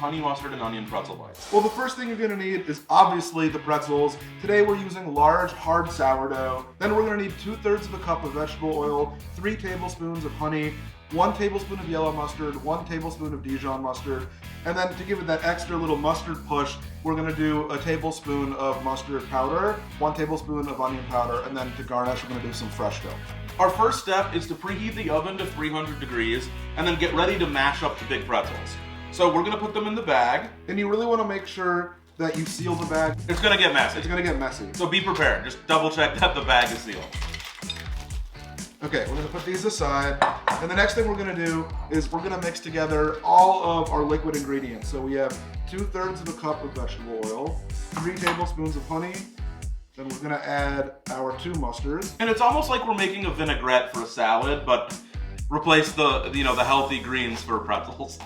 honey mustard and onion pretzel bites? Well, the first thing you're gonna need is obviously the pretzels. Today we're using large, hard sourdough. Then we're gonna need 2/3 of a cup of vegetable oil, 3 tablespoons of honey, 1 tablespoon of yellow mustard, 1 tablespoon of Dijon mustard, and then to give it that extra little mustard push, we're gonna do a tablespoon of mustard powder, 1 tablespoon of onion powder, and then to garnish, we're gonna do some fresh dill. Our first step is to preheat the oven to 300 degrees and then get ready to mash up the big pretzels. So we're gonna put them in the bag. And you really wanna make sure that you seal the bag. It's gonna get messy. It's gonna get messy. So be prepared. Just double check that the bag is sealed. Okay, we're gonna put these aside. And the next thing we're gonna do is we're gonna mix together all of our liquid ingredients. So we have 2/3 of a cup of vegetable oil, 3 tablespoons of honey, then we're gonna add our 2 mustards. And it's almost like we're making a vinaigrette for a salad, but replace the healthy greens for pretzels.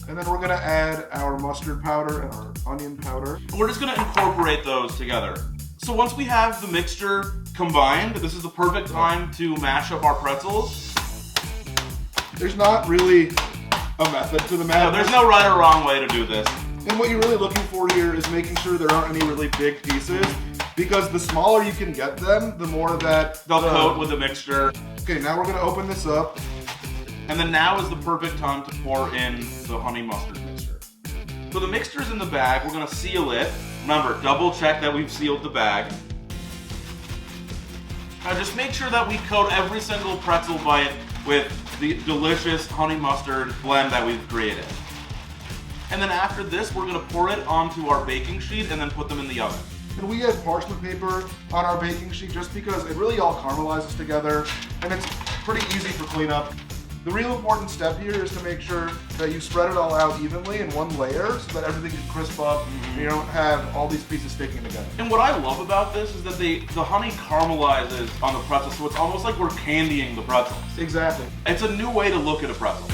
And then we're gonna add our mustard powder and our onion powder. We're just gonna incorporate those together. So once we have the mixture combined, this is the perfect time to mash up our pretzels. There's not really a method to the No, madness. there's no right or wrong way to do this. And what you're really looking for here is making sure there aren't any really big pieces, because the smaller you can get them, the more that They'll coat with the mixture. Okay, now we're gonna open this up. And then now is the perfect time to pour in the honey mustard mixture. So the mixture's in the bag, we're gonna seal it. Remember, double check that we've sealed the bag. Now just make sure that we coat every single pretzel bite with the delicious honey mustard blend that we've created. And then after this, we're gonna pour it onto our baking sheet and then put them in the oven. And we add parchment paper on our baking sheet just because it really all caramelizes together and it's pretty easy for cleanup. The real important step here is to make sure that you spread it all out evenly in one layer so that everything can crisp up and you don't have all these pieces sticking together. And what I love about this is that the honey caramelizes on the pretzel, so it's almost like we're candying the pretzels. Exactly. It's a new way to look at a pretzel.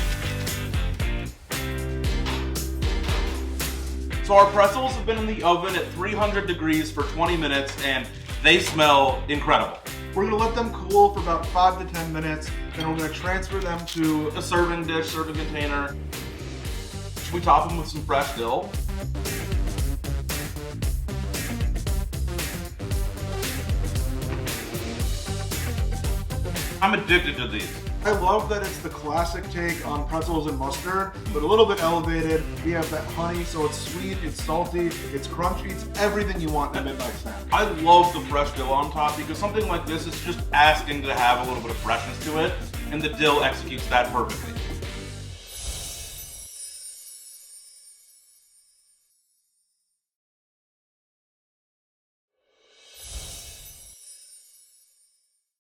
So our pretzels have been in the oven at 300 degrees for 20 minutes and they smell incredible. We're gonna let them cool for about 5 to 10 minutes, then we're gonna transfer them to A serving dish, serving container. Should we top them with some fresh dill? I'm addicted to these. I love that it's the classic take on pretzels and mustard, but a little bit elevated. We have that honey, so it's sweet, it's salty, it's crunchy, it's everything you want in a midnight snack. I love the fresh dill on top because something like this is just asking to have a little bit of freshness to it, and the dill executes that perfectly.